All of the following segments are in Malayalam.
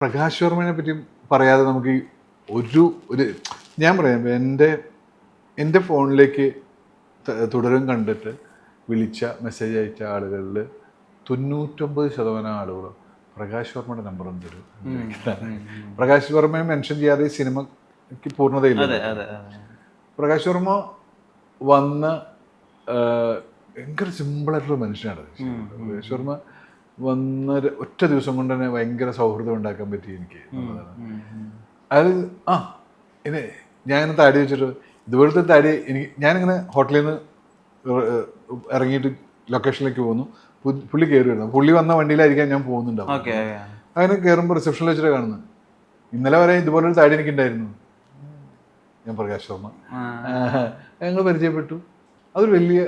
പ്രകാശ് വർമ്മനെ പറ്റി പറയാതെ നമുക്ക് ഒരു ഒരു ഞാൻ പറയാം, എൻ്റെ ഫോണിലേക്ക് തുടരും കണ്ടിട്ട് വിളിച്ച മെസ്സേജ് അയച്ച ആളുകളിൽ 99% ആളുകളും പ്രകാശ് വർമ്മയുടെ നമ്പർ തരും. പ്രകാശ് വർമ്മയെ മെൻഷൻ ചെയ്യാതെ ഈ സിനിമയ്ക്ക് പൂർണ്ണതയില്ല. പ്രകാശ് വർമ്മ വന്ന ഭയങ്കര സിമ്പിളായിട്ടുള്ള മനുഷ്യനാണ്. പ്രകാശ് വർമ്മ വന്ന ഒറ്റ ദിവസം കൊണ്ട് തന്നെ ഭയങ്കര സൗഹൃദം ഉണ്ടാക്കാൻ പറ്റി എനിക്ക്. അത് ഇനി ഞാനിങ്ങനെ താടി വെച്ചിട്ട് ഇതുപോലത്തെ താടി ഞാനിങ്ങനെ ഹോട്ടലിൽ നിന്ന് ഇറങ്ങിയിട്ട് ലൊക്കേഷനിലേക്ക് പോകുന്നു, പുള്ളി കയറി വരുന്നു. പുള്ളി വന്ന വണ്ടിയിലായിരിക്കാം ഞാൻ പോകുന്നുണ്ടാവും. അങ്ങനെ കയറുമ്പോൾ റിസപ്ഷനിൽ വെച്ചിട്ട് കാണുന്നത്, ഇന്നലെ വരെ ഇതുപോലൊരു താടി എനിക്കുണ്ടായിരുന്നു. ഞാൻ പ്രകാശ് വർമ്മ, ഞങ്ങൾ പരിചയപ്പെട്ടു. അതൊരു വലിയ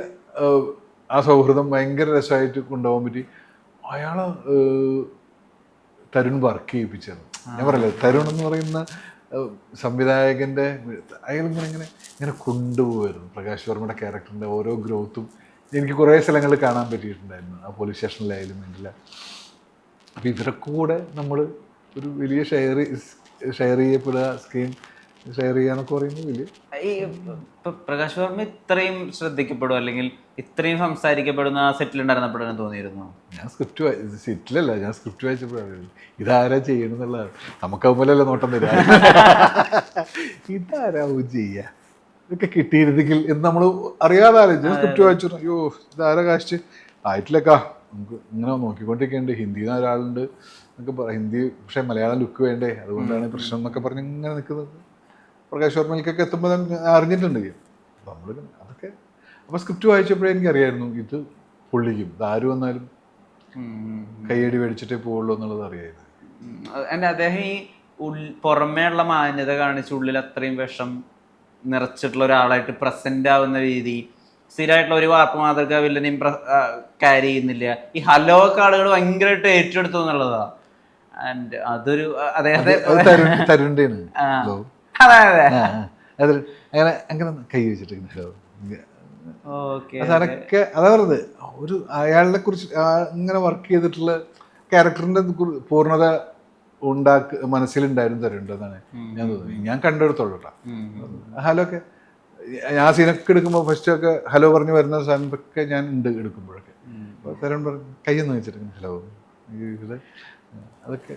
ആ സൗഹൃദം ഭയങ്കര രസമായിട്ട് കൊണ്ടുപോകാൻ പറ്റി. അയാളെ തരുൺ വർക്ക് ചെയ്യിപ്പിച്ചത്. ഞാൻ പറയല്ലേ, തരുൺ എന്ന് പറയുന്ന സംവിധായകൻ്റെ ഇങ്ങനെ കൊണ്ടുപോകുമായിരുന്നു. പ്രകാശ് വർമ്മയുടെ ക്യാരക്ടറിൻ്റെ ഓരോ ഗ്രോത്തും എനിക്ക് കുറേ സ്ഥലങ്ങളിൽ കാണാൻ പറ്റിയിട്ടുണ്ടായിരുന്നു. ആ പോലീസ് സ്റ്റേഷനിലായാലും വേണ്ടില്ല. അപ്പം ഇവരൊക്കെ കൂടെ നമ്മൾ ഒരു വലിയ ഷെയർ ചെയ്യപ്പെടുക, സ്ക്രീൻ ഷെയർ ചെയ്യാന്നൊക്കെ പറയുന്നത് വലിയ. ഈ പ്രകാശ് വർമ്മ ഇത്രയും ശ്രദ്ധിക്കപ്പെടും അല്ലെങ്കിൽ ഇത്രയും സംസാരിക്കപ്പെടുന്ന ആ സെറ്റിലുണ്ടായിരുന്നപ്പോഴാണ് തോന്നിയിരുന്നു. ഞാൻ സെറ്റിലല്ല, ഞാൻ സ്ക്രിപ്റ്റ് വായിച്ചപ്പോഴാണ് ഇതാരാ ചെയ്യണമെന്നുള്ളതാണ്. നമുക്കാവുമ്പോഴല്ലേ നോട്ടം തരാ, ഇതാരാവും ചെയ്യുക, ഇതൊക്കെ കിട്ടിയിരുന്നെങ്കിൽ എന്ന് നമ്മൾ അറിയാതെ ആലോചിച്ചു. സ്ക്രിപ്റ്റ് വായിച്ചു, അയ്യോ ഇതാരാ കാസ്റ്റ് ആയിട്ടില്ലക്കാ, നമുക്ക് ഇങ്ങനെ നോക്കിക്കൊണ്ടിരിക്കുന്നുണ്ട്. ഹിന്ദിയിൽ നിന്ന് ഒരാളുണ്ട് എന്നൊക്കെ പറയാം, ഹിന്ദി പക്ഷേ മലയാളം ലുക്ക് വേണ്ടേ, അതുകൊണ്ടാണ് പ്രശ്നം എന്നൊക്കെ പറഞ്ഞ് ഇങ്ങനെ നിൽക്കുന്നത്. പ്രകാശ് വർമ്മയിലേക്കൊക്കെ എത്തുമ്പോൾ അറിഞ്ഞിട്ടുണ്ട് നമ്മൾ അതൊക്കെ. അപ്പോൾ സ്ക്രിപ്റ്റ് വായിച്ചപ്പോഴേ എനിക്കറിയായിരുന്നു ഇത് പൊള്ളിക്കും, ഇതാര് വന്നാലും കയ്യടി മേടിച്ചിട്ടേ പോവുള്ളൂ എന്നുള്ളത് അറിയായിരുന്നു. അദ്ദേഹം ഈ പുറമേ ഉള്ള മാന്യത കാണിച്ച് ഉള്ളിൽ അത്രയും വിഷം നിറച്ചിട്ടുള്ള ഒരാളായിട്ട് പ്രസന്റ് ആവുന്ന രീതി, സ്ഥിരമായിട്ടുള്ള ഒരു വാർപ്പ് മാതൃക വില്ലനെയും ക്യാരി ചെയ്യുന്നില്ല. ഈ ഹലോ ഒക്കെ ആളുകൾ ഭയങ്കരമായിട്ട് ഏറ്റെടുത്തു എന്നുള്ളതാ. ആൻഡ് അതൊരു അദ്ദേഹത്തെ അങ്ങനെ അങ്ങനെ കൈ വെച്ചിട്ട് അതൊക്കെ അതാ പറഞ്ഞത്. ഒരു അയാളെ കുറിച്ച് ഇങ്ങനെ വർക്ക് ചെയ്തിട്ടുള്ള ക്യാരക്ടറിന്റെ പൂർണ്ണത മനസ്സിലുണ്ടായിരുന്നു തരുന്നുണ്ടെന്നാണ് ഞാൻ തോന്നുന്നത്. ഞാൻ കണ്ടെടുത്തോളൂ കേട്ടോ. ഹലോ ഒക്കെ ഞാൻ സീനൊക്കെ എടുക്കുമ്പോൾ ഫസ്റ്റ് ഒക്കെ ഹലോ പറഞ്ഞ് വരുന്ന സാധനമൊക്കെ ഞാൻ ഉണ്ട് എടുക്കുമ്പോഴൊക്കെ. തരുൺ പറഞ്ഞു കയ്യൊന്ന് വെച്ചിട്ട് ഹലോ, ഇത് അതൊക്കെ.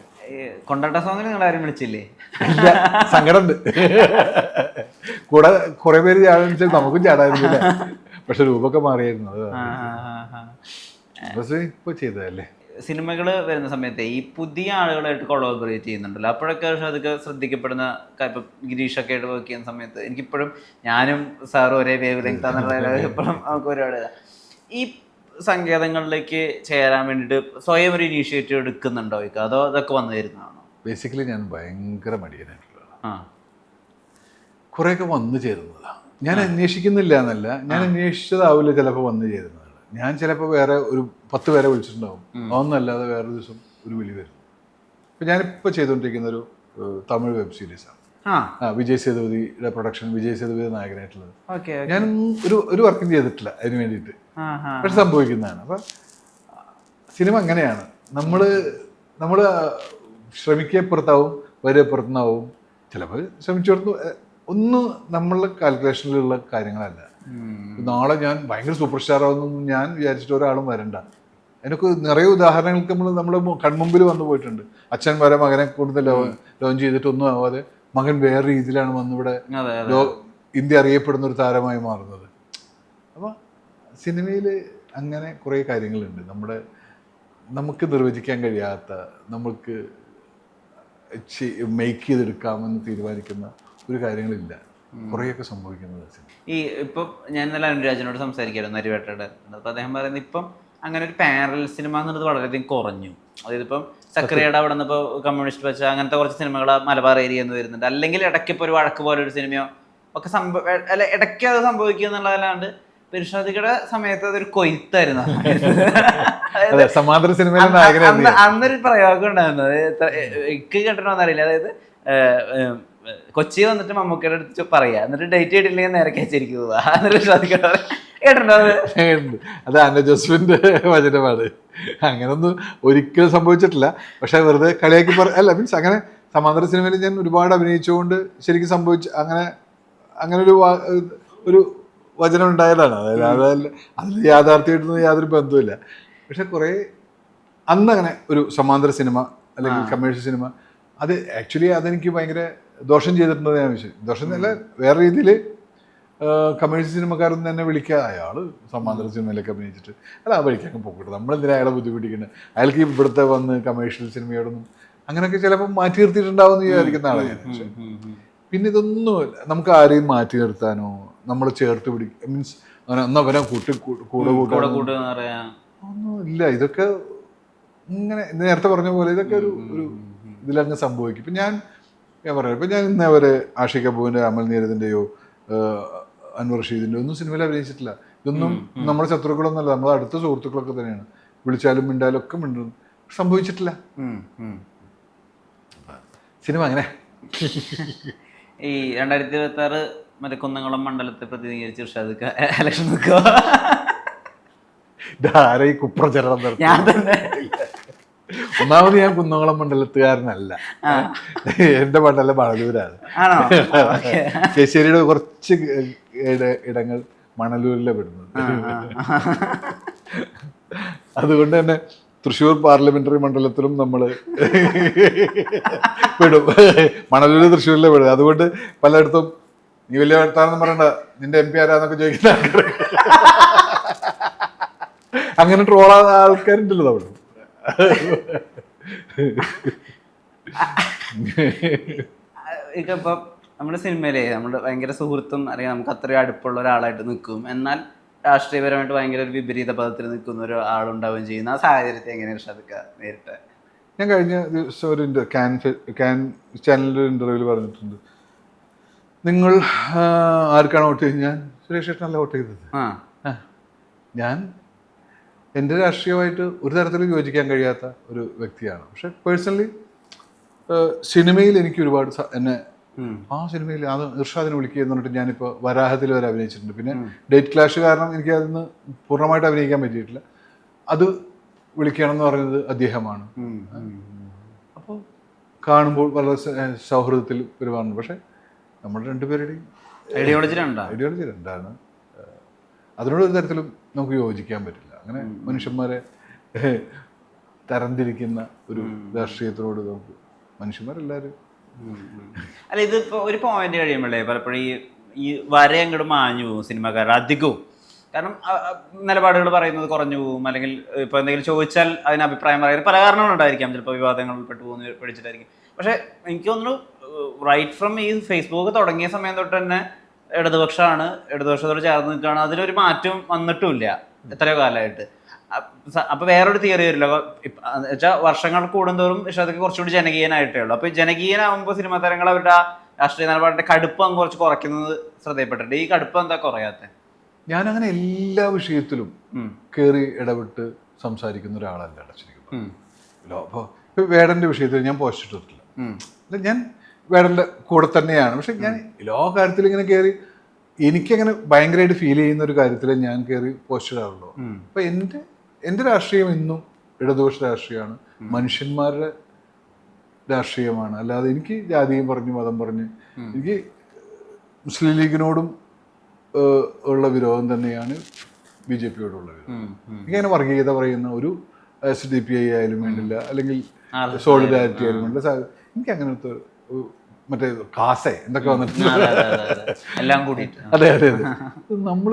കൊണ്ടാട്ട സോങ്ങിന് നിങ്ങൾ ആരും വിളിച്ചില്ലേ? ഇല്ല, സങ്കടമുണ്ട്. കൂടെ കുറെ പേര് ചാടാൻ നമുക്കും ചാടായിരുന്നില്ല, പക്ഷെ രൂപമൊക്കെ മാറിയായിരുന്നു. അത് ഇപ്പൊ ചെയ്തതല്ലേ. സിനിമകൾ വരുന്ന സമയത്ത് ഈ പുതിയ ആളുകളായിട്ട് കൊളാബറേറ്റ് ചെയ്യുന്നുണ്ടല്ലോ, അപ്പോഴൊക്കെ അതൊക്കെ ശ്രദ്ധിക്കപ്പെടുന്ന. ഇപ്പം ഗിരീഷൊക്കെ ആയിട്ട് വർക്ക് ചെയ്യുന്ന സമയത്ത് എനിക്കിപ്പോഴും ഞാനും സാറും ഒരേ വേവ് ലെങ്ത് എപ്പോഴും നമുക്ക് ഒരുപാട് ഈ സങ്കേതങ്ങളിലേക്ക് ചേരാൻ വേണ്ടിയിട്ട് സ്വയം ഒരു ഇനീഷ്യേറ്റീവ് എടുക്കുന്നുണ്ടോ? അതോ അതൊക്കെ വന്നു തരുന്നതാണോ? ബേസിക്കലി ഞാൻ ഭയങ്കര മടിയനായിട്ടുള്ളതാണ്. കുറേയൊക്കെ വന്നു ചേരുന്നതാണ്. ഞാൻ അന്വേഷിക്കുന്നില്ല എന്നല്ല, ഞാൻ അന്വേഷിച്ചതാവില്ല ചിലപ്പോൾ വന്നു ചേരുന്നതാണ്. ഞാൻ ചിലപ്പോൾ വേറെ ഒരു 10 പേരെ വിളിച്ചിട്ടുണ്ടാവും, അതൊന്നല്ലാതെ വേറെ ദിവസം ഒരു വിളി വരുന്നു. ഇപ്പം ഞാനിപ്പോൾ ചെയ്തുകൊണ്ടിരിക്കുന്ന ഒരു തമിഴ് വെബ് സീരീസാണ്. വിജയ് സേതുപതിയുടെ പ്രൊഡക്ഷൻ, വിജയ് സേതുപതി നായകനായിട്ടുള്ളത്. ഞാൻ ഒരു വർക്കും ചെയ്തിട്ടില്ല അതിന് വേണ്ടിയിട്ട്, പക്ഷെ സംഭവിക്കുന്നതാണ്. അപ്പം സിനിമ അങ്ങനെയാണ്. നമ്മൾ ശ്രമിക്കപ്പുറത്താവും, വരെപ്പുറത്തുനിന്നാവും. ചിലപ്പോൾ ശ്രമിച്ചെടുത്ത് ഒന്നും നമ്മളുടെ കാൽക്കുലേഷനിലുള്ള കാര്യങ്ങളല്ല. നാളെ ഞാൻ ഭയങ്കര സൂപ്പർ സ്റ്റാർ ആവുന്നൊന്നും ഞാൻ വിചാരിച്ചിട്ട് ഒരാളും വരണ്ട. അതിനൊക്കെ നിറയെ ഉദാഹരണങ്ങൾക്ക് നമ്മുടെ കൺമുമ്പിൽ വന്നു പോയിട്ടുണ്ട്. അച്ഛൻ വരെ മകനെ കൂടുതൽ ലോഞ്ച് ചെയ്തിട്ടൊന്നും ആവാതെ മകൻ വേറെ രീതിയിലാണ് വന്നിവിടെ ഇന്ത്യ അറിയപ്പെടുന്ന ഒരു താരമായി മാറുന്നത്. അപ്പോൾ സിനിമയിൽ അങ്ങനെ കുറേ കാര്യങ്ങളുണ്ട്. നമുക്ക് നിർവചിക്കാൻ കഴിയാത്ത, നമുക്ക് മേക്ക് ചെയ്തെടുക്കാമെന്ന് തീരുമാനിക്കുന്ന ഒരു കാര്യങ്ങളില്ല. കുറേയൊക്കെ സംഭവിക്കുന്നത്. ഈ ഇപ്പം ഞാൻ ഇന്നലെ അനുരാജനോട് സംസാരിക്കായിരുന്നു, നരിവേട്ടയുടെ. അപ്പോൾ അദ്ദേഹം പറയുന്നത് ഇപ്പം അങ്ങനെ ഒരു പാരലൽ സിനിമ എന്നുള്ളത് വളരെയധികം കുറഞ്ഞു. അതായത് ഇപ്പം സക്രിയയുടെ അവിടെ നിന്ന് ഇപ്പോൾ കമ്മ്യൂണിസ്റ്റ് വെച്ച അങ്ങനത്തെ കുറച്ച് സിനിമകൾ മലബാർ ഏരിയ എന്ന് വരുന്നുണ്ട്. അല്ലെങ്കിൽ ഇടയ്ക്ക് ഇപ്പോൾ ഒരു വഴക്ക് പോലെ ഒരു സിനിമയോ ഒക്കെ അല്ല ഇടയ്ക്ക് അത് സംഭവിക്കുക എന്നുള്ളതല്ലാണ്ട് പിർഷാദിയുടെ സമയത്ത് അതൊരു കൊയ്ത്തായിരുന്നു. അന്നൊരു പ്രയോഗം ഉണ്ടായിരുന്നു, എനിക്ക് കേട്ടിട്ടൊന്നും അറിയില്ല. അതായത് കൊച്ചി വന്നിട്ട് മമ്മൂക്കയുടെ അടുത്ത് പറയാ, എന്നിട്ട് ഡേറ്റ് ചെയ്തിട്ടില്ലെങ്കിൽ നേരെ കേച്ചിരിക്കും പോവാ, എന്നിട്ട് ശ്രദ്ധിക്കണോ കേട്ടിട്ടുണ്ടോ അത്? അത് ആൻഡോ ജോസഫിന്റെ വചനമാണ്. അങ്ങനൊന്നും ഒരിക്കലും സംഭവിച്ചിട്ടില്ല. പക്ഷെ വെറുതെ കളിയാക്കി അല്ല, മീൻസ് അങ്ങനെ സമാന്തര സിനിമയിൽ ഞാൻ ഒരുപാട് അഭിനയിച്ചുകൊണ്ട് ശരിക്കും അങ്ങനെ ഒരു വചനം ഉണ്ടായതാണ്. അതായത് അതിൽ യാഥാർത്ഥ്യമായിട്ടൊന്നും യാതൊരു ബന്ധവുമില്ല. പക്ഷെ കുറേ അന്ന് അങ്ങനെ ഒരു സമാന്തര സിനിമ അല്ലെങ്കിൽ കമേഴ്ഷ്യൽ സിനിമ അത് ആക്ച്വലി അതെനിക്ക് ഭയങ്കര ദോഷം ചെയ്തിട്ടുണ്ടെന്ന് ഞാൻ വിശ്വസിക്കും. ദോഷം എന്നല്ല, വേറെ രീതിയിൽ കമേഴ്ഷ്യൽ സിനിമക്കാരൊന്നും തന്നെ വിളിക്കുക, അയാൾ സമാന്തര സിനിമയിലൊക്കെ അഭിനയിച്ചിട്ട് അല്ല ആ വഴിക്കൊക്കെ പോകട്ടെ, നമ്മളെന്തിനാ അയാളെ ബുദ്ധിമുട്ടിക്കുന്നത്, അയാൾക്ക് ഇവിടുത്തെ വന്ന് കമേഴ്ഷ്യൽ സിനിമയോടൊന്നും അങ്ങനെയൊക്കെ ചിലപ്പോൾ മാറ്റി നിർത്തിയിട്ടുണ്ടാവും എന്ന് വിചാരിക്കുന്ന ആളാണ് ഞാൻ. പക്ഷേ പിന്നെ ഇതൊന്നും നമുക്ക് ആരെയും മാറ്റി നിർത്താനോ നമ്മൾ ചേർത്ത് പിടിക്കുക, മീൻസ് അങ്ങനെ ഒന്നും അവനെ കൂടെ ഒന്നും ഇല്ല. ഇതൊക്കെ ഇങ്ങനെ നേരത്തെ പറഞ്ഞ പോലെ ഇതൊക്കെ ഒരു ഇതിലങ്ങ് സംഭവിക്കും. ഇപ്പം ഞാൻ പറയാം, ഇപ്പം ഞാൻ ഇന്നേ വരെ ആഷിഖ് അബുവിൻ്റെ, അമൽ നീരദിൻ്റെയോ അൻവർ റഷീദിൻ്റെ ഒന്നും സിനിമയിൽ അഭിനയിച്ചിട്ടില്ല. ഇതൊന്നും നമ്മുടെ ശത്രുക്കളൊന്നുമല്ല, നമ്മളെ അടുത്ത സുഹൃത്തുക്കളൊക്കെ തന്നെയാണ്. വിളിച്ചാലും മിണ്ടാലും ഒക്കെ മിണ്ടും, സംഭവിച്ചിട്ടില്ല. സിനിമ അങ്ങനെ. ഈ 2026 മറ്റേ കുന്നംകുളം മണ്ഡലത്തെ പ്രതിനിധീകരിച്ച് ഇർഷാദ് ഇലക്ഷൻ നിൽക്കുക, ആരെ ഈ കുപ്രചരണം നടത്തും? ഒന്നാമത് ഞാൻ കുന്നംകുളം മണ്ഡലത്തുകാരനല്ല, എന്റെ മണ്ഡലം മണലൂരാണ്. കേശ്ശേരിയുടെ കുറച്ച് ഇടങ്ങൾ മണലൂരിലെ പെടുന്നത്. അതുകൊണ്ട് തന്നെ തൃശ്ശൂർ പാർലമെന്ററി മണ്ഡലത്തിലും നമ്മൾ പെടും. മണലൂര് തൃശ്ശൂരിലെ പെടും. അതുകൊണ്ട് പലയിടത്തും നീ വലിയ വർത്താനം പറയണ്ട, നിന്റെ MP ആരാന്നൊക്കെ ചോദിക്കുന്ന ആൾക്കാർ, അങ്ങനെ ട്രോളാത്ത ആൾക്കാരുണ്ടല്ലോ നമ്മൾ. ഇപ്പൊ നമ്മുടെ സിനിമയിലെ നമ്മുടെ ഭയങ്കര സുഹൃത്തും അല്ലെങ്കിൽ നമുക്ക് അത്രയും അടുപ്പുള്ള ഒരാളായിട്ട് നിൽക്കും, എന്നാൽ രാഷ്ട്രീയപരമായിട്ട് ഭയങ്കര ഒരു വിപരീത പദത്തിൽ നിൽക്കുന്ന ഒരു ആളുണ്ടാവുകയും ചെയ്യുന്ന ആ സാഹചര്യത്തെ എങ്ങനെയാണ് ഇർഷാദ് നേരിട്ട്? ഞാൻ കഴിഞ്ഞ ദിവസം ഒരു ക്യാൻ ചാനലിൻ്റെ ഇന്റർവ്യൂവിൽ പറഞ്ഞിട്ടുണ്ട്, നിങ്ങൾ ആർക്കാണ് വോട്ട് ചെയ്തത്? ഞാൻ സുരേഷ് ചേട്ടനല്ല വോട്ട് ചെയ്തത്. ഞാൻ എൻ്റെ രാഷ്ട്രീയമായിട്ട് ഒരു തരത്തിലും യോജിക്കാൻ കഴിയാത്ത ഒരു വ്യക്തിയാണ്. പക്ഷെ പേഴ്സണലി സിനിമയിൽ എനിക്ക് ഒരുപാട് എന്നെ ആ സിനിമയിൽ അത് ഇർഷാദിനെ വിളിക്കുക എന്ന് പറഞ്ഞിട്ട് ഞാനിപ്പോൾ വരാഹത്തിൽ വരെ അഭിനയിച്ചിട്ടുണ്ട്. പിന്നെ ഡേറ്റ് ക്ലാഷ് കാരണം എനിക്ക് അതിന് പൂർണ്ണമായിട്ട് അഭിനയിക്കാൻ പറ്റിയിട്ടില്ല. അത് വിളിക്കണം എന്ന് പറയുന്നത് അദ്ദേഹമാണ്. അപ്പോൾ കാണുമ്പോൾ വളരെ സൗഹൃദത്തിൽ പെരുമാറുന്നു. പക്ഷെ നമ്മുടെ രണ്ടുപേരുടെയും ഐഡിയോളജി രണ്ടാണ്. അതിനോട് ഒരു തരത്തിലും നമുക്ക് യോജിക്കാൻ പറ്റില്ല. അങ്ങനെ മനുഷ്യന്മാരെ തരംതിരിക്കുന്ന ഒരു രാഷ്ട്രീയത്തിനോട് നമുക്ക് മനുഷ്യന്മാരെല്ലാവരും അല്ല, ഇതിപ്പോൾ ഒരു പോയിന്റ് കഴിയുമ്പോഴേ പലപ്പോഴും ഈ വര അങ്ങോട്ട് മാഞ്ഞു പോകും സിനിമാക്കാർ അധികവും. കാരണം നിലപാടുകൾ പറയുന്നത് കുറഞ്ഞു പോകും, അല്ലെങ്കിൽ ഇപ്പോൾ എന്തെങ്കിലും ചോദിച്ചാൽ അതിന് അഭിപ്രായം പറയാൻ പല കാരണങ്ങളുണ്ടായിരിക്കാം. ചിലപ്പോൾ വിവാദങ്ങളിൽ പെട്ടു പോകുന്ന പഠിച്ചിട്ടായിരിക്കും. പക്ഷേ എനിക്ക് തോന്നുന്നു റൈറ്റ് ഫ്രം ഈ ഫേസ്ബുക്ക് തുടങ്ങിയ സമയം തൊട്ട് തന്നെ ഇടതുപക്ഷമാണ്, ഇടതുപക്ഷത്തോട് ചേർന്ന് നിൽക്കുകയാണ്. അതിലൊരു മാറ്റം വന്നിട്ടുമില്ല എത്രയോ കാലമായിട്ട്. അപ്പോൾ വേറൊരു തിയറി വരില്ല വെച്ചാൽ വർഷങ്ങൾ കൂടുന്തോറും ഇർഷാദൊക്കെ കുറച്ചുകൂടി ജനകീയനായിട്ടേ ഉള്ളൂ. അപ്പോൾ ജനകീയനാകുമ്പോൾ സിനിമാ താരങ്ങൾ അവരുടെ രാഷ്ട്രീയ നിലപാടിൻ്റെ കടുപ്പം കുറച്ച് കുറയ്ക്കുന്നത് ശ്രദ്ധയപ്പെട്ടിട്ടുണ്ട്. ഈ കടുപ്പം എന്താ കുറയാത്ത? ഞാനങ്ങനെ എല്ലാ വിഷയത്തിലും കയറി ഇടപെട്ട് സംസാരിക്കുന്ന ഒരാളല്ല ശരിക്കും. അപ്പോൾ ഇപ്പോൾ വേടൻ്റെ വിഷയത്തിൽ ഞാൻ പോസ്റ്റ് ഇട്ടിട്ടില്ല. ഞാൻ വേടൻ്റെ കൂടെ തന്നെയാണ്. പക്ഷെ ഞാൻ എല്ലാ കാര്യത്തിലും ഇങ്ങനെ കയറി എനിക്കങ്ങനെ ഭയങ്കരമായിട്ട് ഫീൽ ചെയ്യുന്ന ഒരു കാര്യത്തിൽ ഞാൻ കയറി പോസ്റ്റ് ഇടാറുള്ളൂ. അപ്പോൾ എൻ്റെ രാഷ്ട്രീയം ഇന്നും ഇടതുപക്ഷ രാഷ്ട്രീയമാണ്, മനുഷ്യന്മാരുടെ രാഷ്ട്രീയമാണ്. അല്ലാതെ എനിക്ക് ജാതിയും പറഞ്ഞ് മതം പറഞ്ഞ് എനിക്ക് മുസ്ലിം ലീഗിനോടും ഉള്ള വിരോധം തന്നെയാണ് BJP-യോടുള്ള വിരോധം. എനിക്കങ്ങനെ വർഗീയത പറയുന്ന ഒരു SDPI ആയാലും വേണ്ടില്ല, അല്ലെങ്കിൽ സോളിഡാരിറ്റി ആയാലും വേണ്ടില്ല. എനിക്ക് അങ്ങനത്തെ മറ്റേ കാസേ എന്തൊക്കെ വന്നിട്ടുണ്ട് എല്ലാം കൂടി. അതെ അതെ അതെ. നമ്മൾ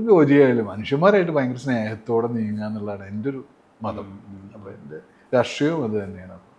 യോജിയായാലും മനുഷ്യന്മാരായിട്ട് ഭയങ്കര സ്നേഹത്തോടെ നീങ്ങുക എന്നുള്ളതാണ് എൻ്റെ ഒരു മതം. അപ്പോൾ എൻ്റെ രാഷ്ട്രീയവും അത് തന്നെയാണ്.